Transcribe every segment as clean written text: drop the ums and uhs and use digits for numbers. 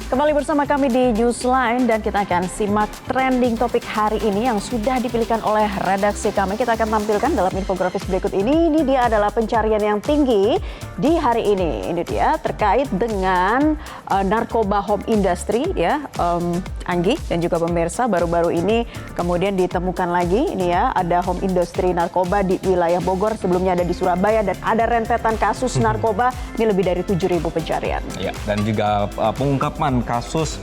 Kembali bersama kami di Newsline dan kita akan simak trending topik hari ini yang sudah dipilihkan oleh redaksi kami. Kita akan tampilkan dalam infografis berikut ini. Ini dia adalah pencarian yang tinggi di hari ini. Ini dia terkait dengan narkoba home industry ya, Anggi dan juga pemirsa. Baru-baru ini kemudian ditemukan lagi ini ya, ada home industry narkoba di wilayah Bogor. Sebelumnya ada di Surabaya dan ada rentetan kasus narkoba. Ini lebih dari 7.000 pencarian. Ya, dan juga pengungkapan kasus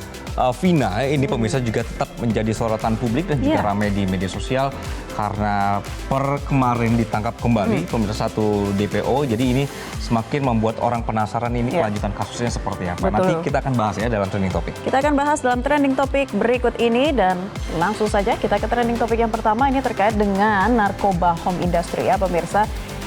Vina ini pemirsa juga tetap menjadi sorotan publik dan juga ramai di media sosial karena per kemarin ditangkap kembali pemirsa satu DPO. Jadi ini semakin membuat orang penasaran ini kelanjutan kasusnya seperti apa. Betul. Nanti kita akan bahas ya dalam trending topik. Kita akan bahas dalam trending topik berikut ini dan langsung saja kita ke trending topik yang pertama. Ini terkait dengan narkoba home industry ya pemirsa.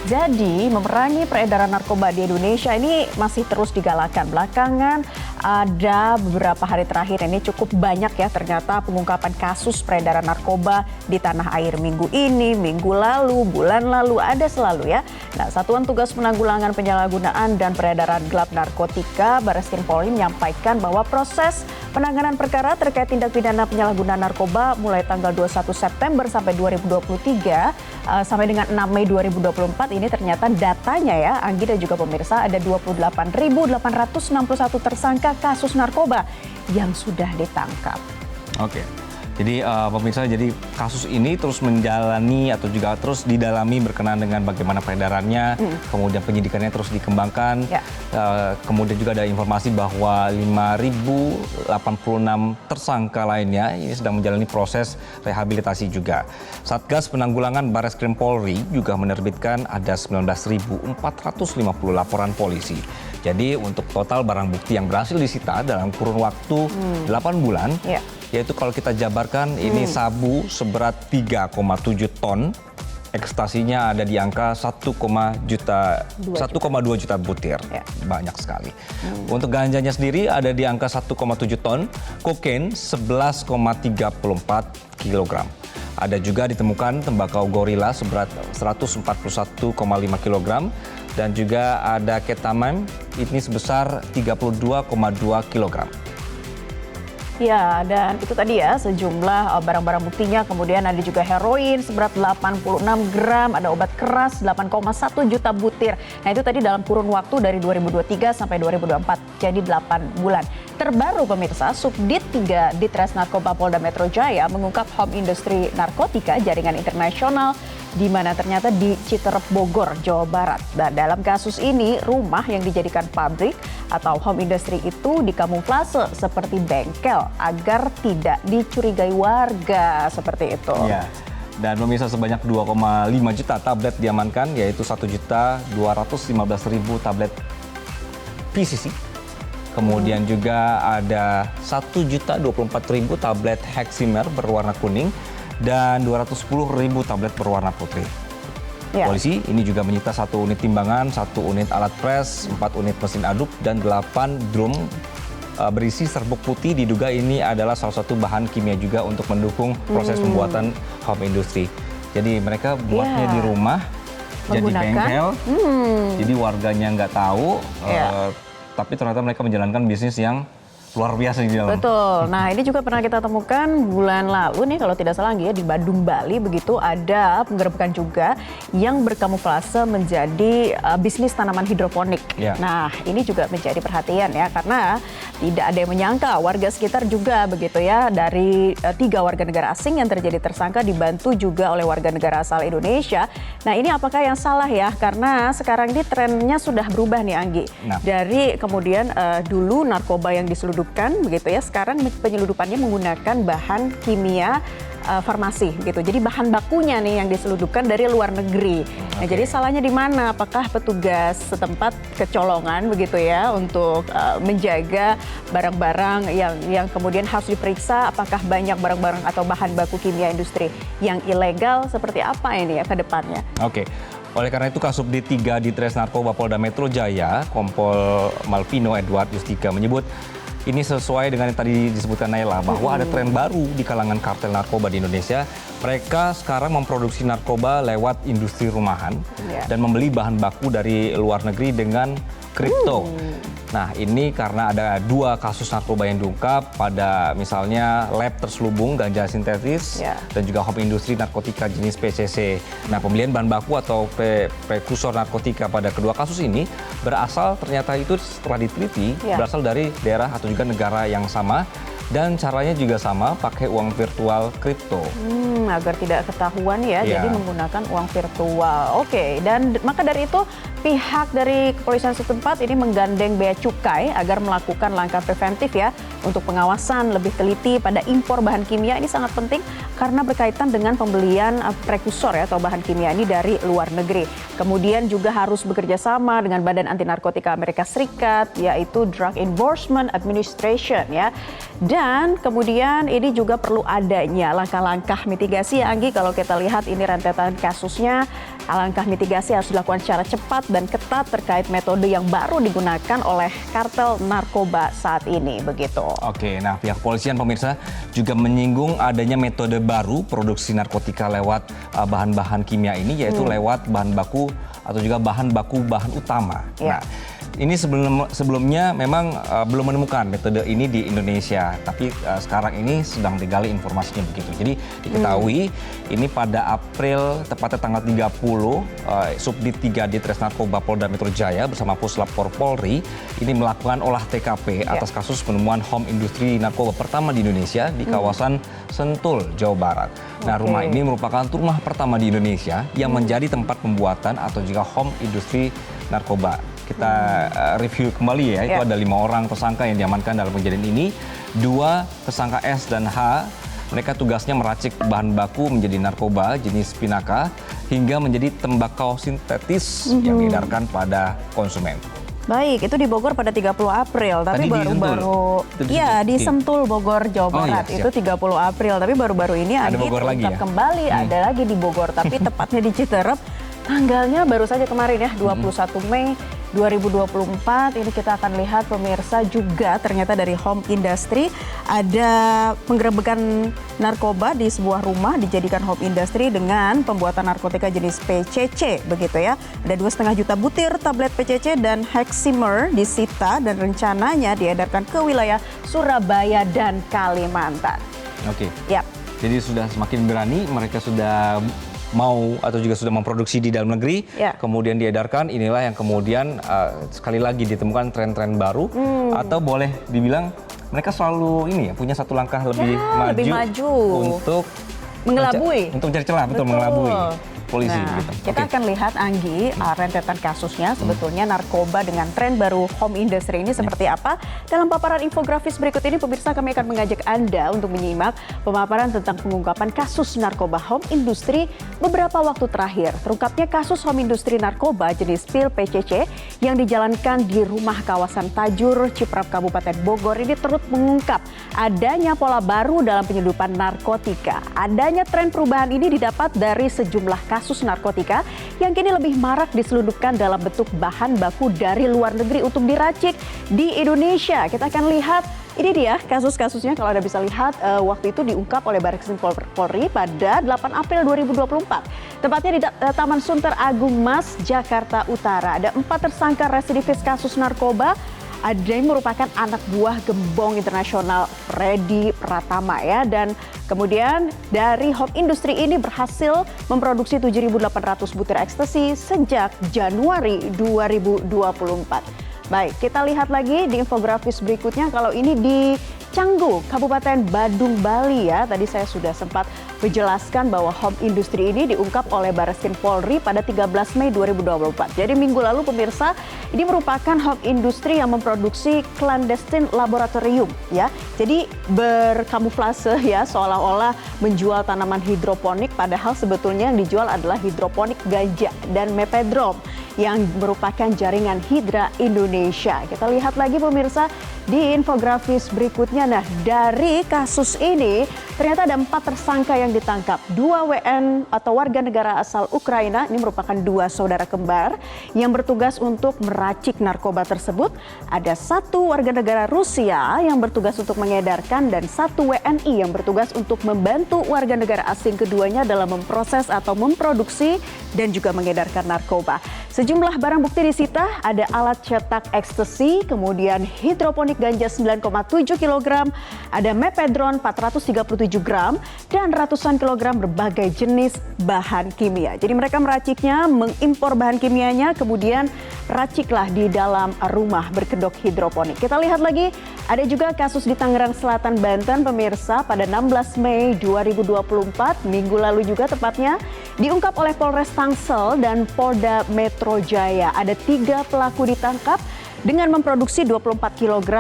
Jadi memerangi peredaran narkoba di Indonesia ini masih terus digalakan. Belakangan ada beberapa hari terakhir ini cukup banyak ya ternyata pengungkapan kasus peredaran narkoba di tanah air. Minggu ini, minggu lalu, bulan lalu ada selalu ya. Nah, Satuan Tugas Penanggulangan Penyalahgunaan dan Peredaran Gelap Narkotika Barreskrim Polri menyampaikan bahwa proses penanganan perkara terkait tindak pidana penyalahgunaan narkoba mulai tanggal 21 September sampai 2023 sampai dengan 6 Mei 2024 ini ternyata datanya ya Anggi dan juga pemirsa ada 28.861 tersangka kasus narkoba yang sudah ditangkap. Oke. Jadi pemirsa, jadi kasus ini terus menjalani atau juga terus didalami berkenaan dengan bagaimana peredarannya, kemudian penyidikannya terus dikembangkan. Kemudian juga ada informasi bahwa 5.086 tersangka lainnya ini sedang menjalani proses rehabilitasi juga. Satgas Penanggulangan Barreskrim Polri juga menerbitkan ada 19.450 laporan polisi. Jadi untuk total barang bukti yang berhasil disita dalam kurun waktu 8 bulan, yaitu kalau kita jabarkan ini sabu seberat 3,7 ton, ekstasinya ada di angka 1,2 juta butir, banyak sekali. Untuk ganjanya sendiri ada di angka 1,7 ton, kokain 11,34 kilogram. Ada juga ditemukan tembakau gorila seberat 141,5 kilogram dan juga ada ketamine ini sebesar 32,2 kilogram. Ya, dan itu tadi ya sejumlah barang-barang buktinya. Kemudian ada juga heroin seberat 86 gram, ada obat keras 8,1 juta butir. Nah itu tadi dalam kurun waktu dari 2023 sampai 2024, jadi 8 bulan. Terbaru pemirsa, Subdit 3 Ditres Narkoba Polda Metro Jaya mengungkap home industry narkotika jaringan internasional di mana ternyata di Citerep, Bogor, Jawa Barat. Dan dalam kasus ini, rumah yang dijadikan pabrik atau home industry itu dikamuflase seperti bengkel agar tidak dicurigai warga, seperti itu. Ya. Dan pemirsa sebanyak 2,5 juta tablet diamankan, yaitu 1.215.000 tablet PCC. Kemudian juga ada 1.024.000 tablet Heximer berwarna kuning dan 210.000 tablet berwarna putih. Polisi ini juga menyita 1 unit timbangan, 1 unit alat pres, 4 unit mesin aduk, dan 8 drum berisi serbuk putih. Diduga ini adalah salah satu bahan kimia juga untuk mendukung proses pembuatan home industry. Jadi mereka buatnya di rumah, jadi bengkel, jadi warganya nggak tahu, tapi ternyata mereka menjalankan bisnis yang luar biasa di dalam. Betul. Nah ini juga pernah kita temukan bulan lalu nih kalau tidak salah ya di Badung, Bali begitu ada penggerebekan juga yang berkamuflase menjadi bisnis tanaman hidroponik. Nah ini juga menjadi perhatian ya karena tidak ada yang menyangka warga sekitar juga begitu ya dari 3 warga negara asing yang terjadi tersangka dibantu juga oleh warga negara asal Indonesia. Nah ini apakah yang salah ya karena sekarang ini trennya sudah berubah nih Anggi. Dari kemudian dulu narkoba yang diseludupkan begitu ya, sekarang penyeludupannya menggunakan bahan kimia farmasi gitu. Jadi bahan bakunya nih yang diseludupkan dari luar negeri. Nah, jadi salahnya di mana? Apakah petugas setempat kecolongan begitu ya untuk menjaga barang-barang yang kemudian harus diperiksa apakah banyak barang-barang atau bahan baku kimia industri yang ilegal seperti apa ini ya ke depannya? Oke. Oleh karena itu, Kasubdit 3 Ditres Narkoba Polda Metro Jaya, Kompol Malvino Edward Justika menyebut ini sesuai dengan yang tadi disebutkan Naila, bahwa ada tren baru di kalangan kartel narkoba di Indonesia. Mereka sekarang memproduksi narkoba lewat industri rumahan dan membeli bahan baku dari luar negeri dengan kripto. Nah, ini karena ada 2 kasus narkoba yang diungkap pada misalnya lab terselubung ganja sintetis dan juga home industri narkotika jenis PCC. Nah, pembelian bahan baku atau prekursor narkotika pada kedua kasus ini berasal ternyata itu setelah diteliti berasal dari daerah atau juga negara yang sama. Dan caranya juga sama, pakai uang virtual kripto. Agar tidak ketahuan ya, jadi menggunakan uang virtual. Oke, dan maka dari itu pihak dari kepolisian setempat ini menggandeng Bea Cukai agar melakukan langkah preventif ya untuk pengawasan lebih teliti pada impor bahan kimia. Ini sangat penting karena berkaitan dengan pembelian prekursor ya atau bahan kimia ini dari luar negeri. Kemudian juga harus bekerja sama dengan Badan Anti Narkotika Amerika Serikat, yaitu Drug Enforcement Administration ya. Dan kemudian ini juga perlu adanya langkah-langkah mitigasi ya Anggi. Kalau kita lihat ini rentetan kasusnya, langkah mitigasi harus dilakukan secara cepat dan ketat terkait metode yang baru digunakan oleh kartel narkoba saat ini begitu. Oke, nah pihak kepolisian pemirsa juga menyinggung adanya metode baru produksi narkotika lewat bahan-bahan kimia ini, yaitu lewat bahan baku atau juga bahan utama. Nah, ini sebelumnya memang belum menemukan metode ini di Indonesia, tapi sekarang ini sedang digali informasinya begitu. Jadi diketahui ini pada April, tepatnya tanggal 30, Subdit 3 Ditres Narkoba Polda Metro Jaya bersama Puslap Polri ini melakukan olah TKP atas kasus penemuan home industri narkoba pertama di Indonesia di kawasan Sentul, Jawa Barat. Nah, rumah ini merupakan rumah pertama di Indonesia yang menjadi tempat pembuatan atau juga home industri narkoba. Kita review kembali ya, itu ada 5 orang tersangka yang diamankan dalam kejadian ini. 2 tersangka S dan H, mereka tugasnya meracik bahan baku menjadi narkoba jenis pinaka hingga menjadi tembakau sintetis yang diedarkan pada konsumen. Baik, itu di Bogor pada 30 April, tapi baru-baru di Sentul, Bogor, Jawa Barat. Itu 30 April, tapi baru-baru ini ada terungkap kembali, ada lagi di Bogor, tapi tepatnya di Citerep. Tanggalnya baru saja kemarin ya, 21 Mei 2024. Ini kita akan lihat pemirsa juga ternyata dari home industry ada penggerebekan narkoba di sebuah rumah dijadikan home industry dengan pembuatan narkotika jenis PCC begitu ya. Ada 2,5 juta butir tablet PCC dan Heximer disita dan rencananya diedarkan ke wilayah Surabaya dan Kalimantan. Oke. Jadi sudah semakin berani, mereka sudah mau atau juga sudah memproduksi di dalam negeri, kemudian diedarkan. Inilah yang kemudian sekali lagi ditemukan tren-tren baru atau boleh dibilang mereka selalu ini ya punya satu langkah lebih maju untuk mengelabui, untuk mencari celah, betul mengelabui polisi. Nah, kita akan lihat Anggi rentetan kasusnya sebetulnya narkoba dengan tren baru home industry ini seperti apa. Dalam paparan infografis berikut ini pemirsa kami akan mengajak Anda untuk menyimak pemaparan tentang pengungkapan kasus narkoba home industry beberapa waktu terakhir. Terungkapnya kasus home industry narkoba jenis pil PCC yang dijalankan di rumah kawasan Tajur, Ciprap, Kabupaten Bogor ini turut mengungkap adanya pola baru dalam penyeludupan narkotika. Adanya tren perubahan ini didapat dari sejumlah kasus narkotika yang kini lebih marak diselundupkan dalam bentuk bahan baku dari luar negeri untuk diracik di Indonesia. Kita akan lihat, ini dia kasus-kasusnya kalau Anda bisa lihat waktu itu diungkap oleh Barreskrim Polri pada 8 April 2024. Tepatnya di Taman Sunter Agung Mas, Jakarta Utara. Ada 4 tersangka residivis kasus narkoba. Ada yang merupakan anak buah gembong internasional Freddy Pratama ya, dan kemudian dari home industry ini berhasil memproduksi 7.800 butir ekstasi sejak Januari 2024. Baik, kita lihat lagi di infografis berikutnya. Kalau ini di Canggu, Kabupaten Badung, Bali ya. Tadi saya sudah sempat menjelaskan bahwa home industry ini diungkap oleh Barreskrim Polri pada 13 Mei 2024. Jadi minggu lalu pemirsa, ini merupakan home industry yang memproduksi clandestine laboratorium ya. Jadi berkamuflase ya, seolah-olah menjual tanaman hidroponik padahal sebetulnya yang dijual adalah hidroponik ganja dan mepedrom yang merupakan jaringan Hidra Indonesia. Kita lihat lagi pemirsa, di infografis berikutnya. Nah, dari kasus ini ternyata ada 4 tersangka yang ditangkap. 2 WN atau warga negara asal Ukraina, ini merupakan 2 saudara kembar yang bertugas untuk meracik narkoba tersebut. Ada 1 warga negara Rusia yang bertugas untuk mengedarkan dan 1 WNI yang bertugas untuk membantu warga negara asing keduanya dalam memproses atau memproduksi dan juga mengedarkan narkoba. Sejumlah barang bukti disita, ada alat cetak ekstasi, kemudian hidroponik ganja 9,7 kg, ada mepedron 437 gram, dan ratusan kilogram berbagai jenis bahan kimia. Jadi mereka meraciknya, mengimpor bahan kimianya, kemudian raciklah di dalam rumah berkedok hidroponik. Kita lihat lagi, ada juga kasus di Tangerang Selatan, Banten, pemirsa, pada 16 Mei 2024, minggu lalu juga tepatnya, diungkap oleh Polres Tangsel dan Polda Metro Jaya. Ada 3 pelaku ditangkap dengan memproduksi 24 kg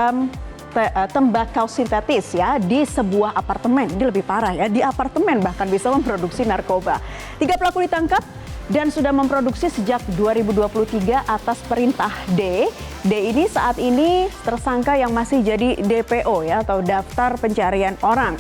tembakau sintetis ya di sebuah apartemen. Ini lebih parah ya, di apartemen bahkan bisa memproduksi narkoba. 3 pelaku ditangkap dan sudah memproduksi sejak 2023 atas perintah D. D ini saat ini tersangka yang masih jadi DPO ya, atau daftar pencarian orang.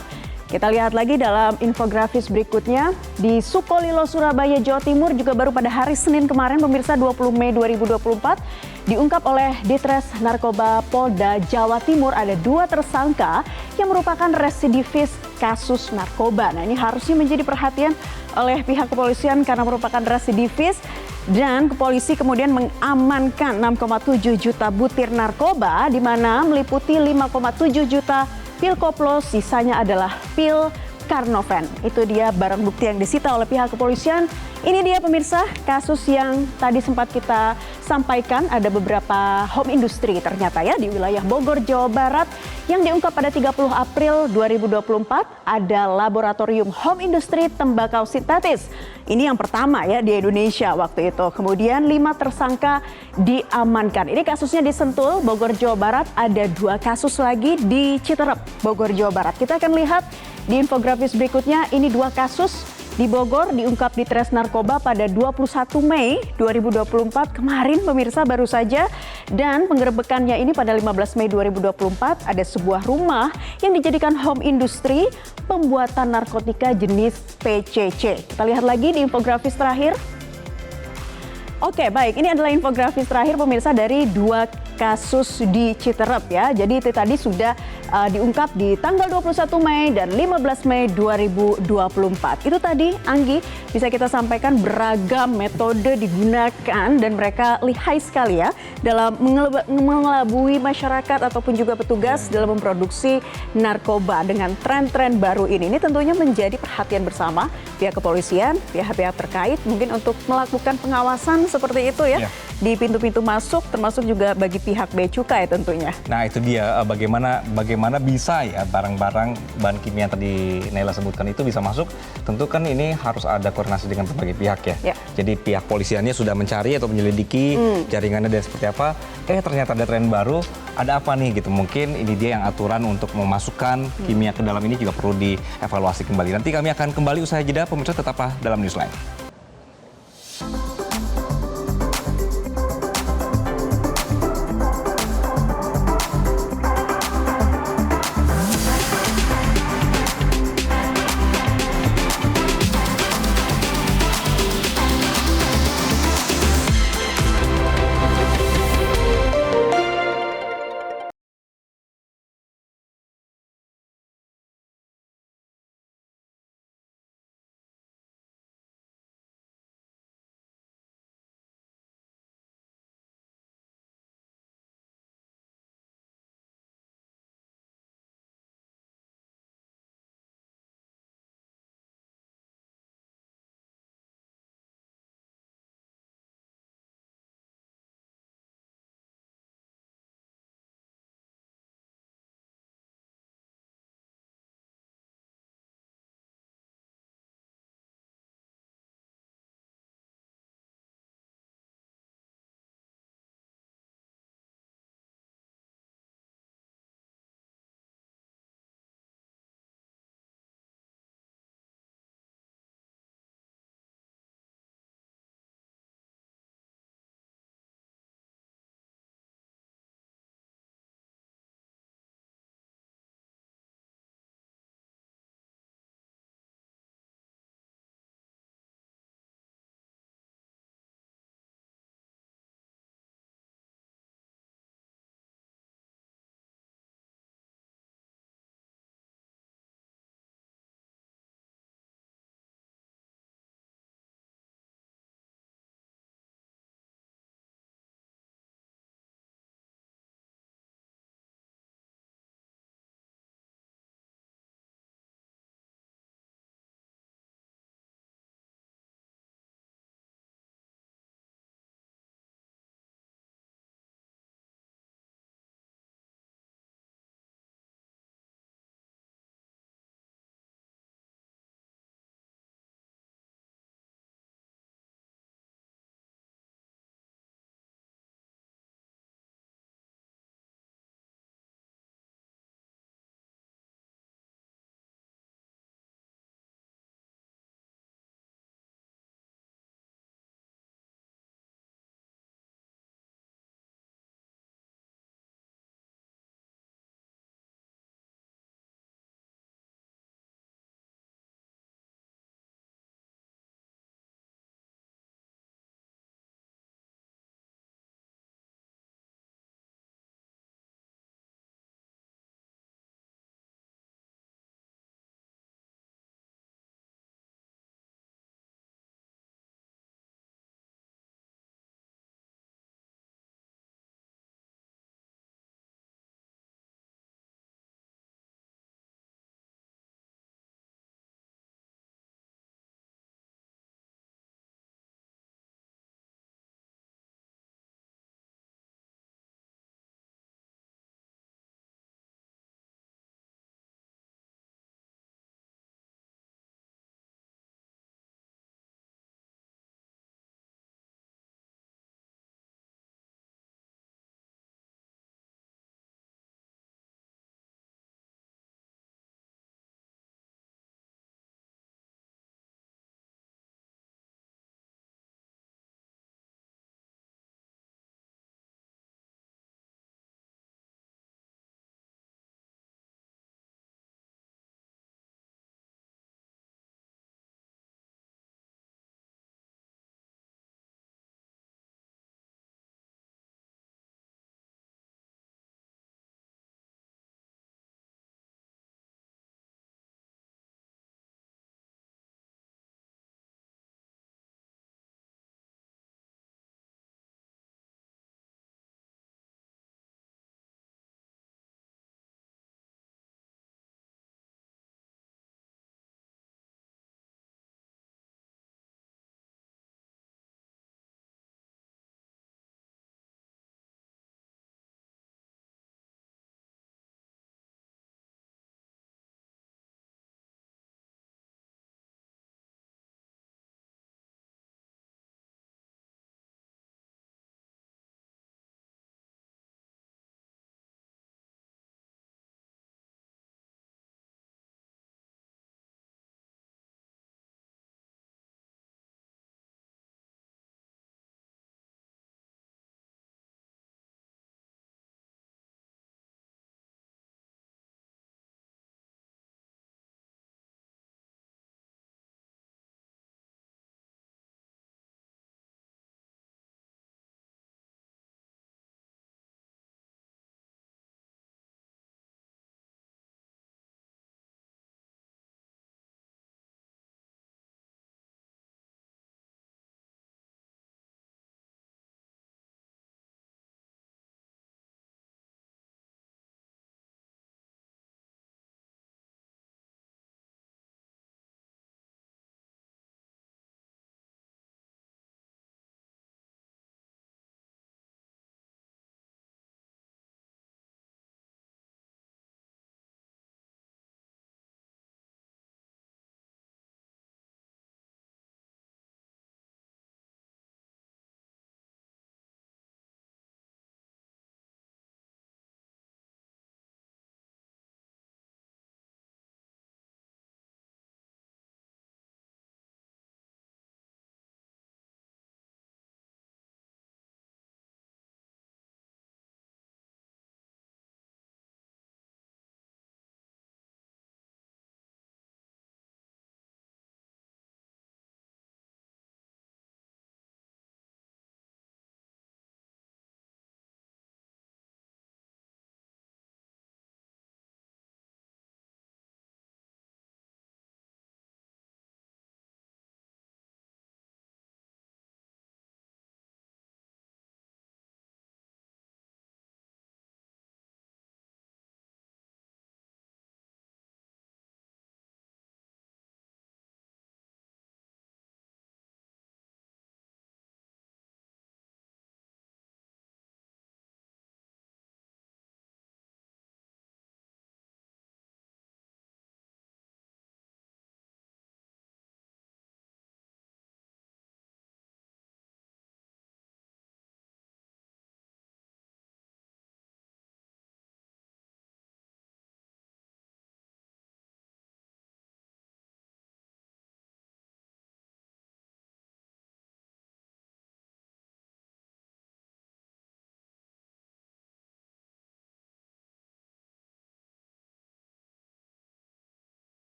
Kita lihat lagi dalam infografis berikutnya, di Sukolilo, Surabaya, Jawa Timur juga baru pada hari Senin kemarin, pemirsa, 20 Mei 2024, diungkap oleh Ditres Narkoba Polda Jawa Timur ada 2 tersangka yang merupakan residivis kasus narkoba. Nah, ini harusnya menjadi perhatian oleh pihak kepolisian karena merupakan residivis, dan polisi kemudian mengamankan 6,7 juta butir narkoba, di mana meliputi 5,7 juta pil koplo, sisanya adalah pil Carnoven. Itu dia barang bukti yang disita oleh pihak kepolisian. Ini dia pemirsa, kasus yang tadi sempat kita sampaikan, ada beberapa home industry ternyata ya di wilayah Bogor, Jawa Barat yang diungkap pada 30 April 2024, ada laboratorium home industry tembakau sintetis. Ini yang pertama ya di Indonesia waktu itu. Kemudian 5 tersangka diamankan. Ini kasusnya di Sentul, Bogor, Jawa Barat. Ada 2 kasus lagi di Citerep, Bogor, Jawa Barat. Kita akan lihat di infografis berikutnya, ini 2 kasus di Bogor diungkap di Tres Narkoba pada 21 Mei 2024 kemarin pemirsa baru saja, dan penggerebekannya ini pada 15 Mei 2024 ada sebuah rumah yang dijadikan home industry pembuatan narkotika jenis PCC. Kita lihat lagi di infografis terakhir. Oke, baik, ini adalah infografis terakhir pemirsa dari 2 kasus di Citerep ya. Jadi itu tadi sudah diungkap di tanggal 21 Mei dan 15 Mei 2024. Itu tadi, Anggi, bisa kita sampaikan beragam metode digunakan dan mereka lihai sekali ya dalam mengelabui masyarakat ataupun juga petugas dalam memproduksi narkoba dengan tren-tren baru ini. Ini tentunya menjadi perhatian bersama pihak kepolisian, pihak-pihak terkait mungkin untuk melakukan pengawasan seperti itu ya. Di pintu-pintu masuk, termasuk juga bagi pihak Bea Cukai tentunya. Nah, itu dia bagaimana bisa ya barang-barang bahan kimia yang tadi Naila sebutkan itu bisa masuk. Tentu kan ini harus ada koordinasi dengan berbagai pihak ya. Jadi pihak polisiannya sudah mencari atau menyelidiki jaringannya dan seperti apa. Ternyata ada tren baru, ada apa nih gitu. Mungkin ini dia yang aturan untuk memasukkan kimia ke dalam ini juga perlu dievaluasi kembali. Nanti kami akan kembali usai jeda, pemirsa tetaplah dalam Newsline.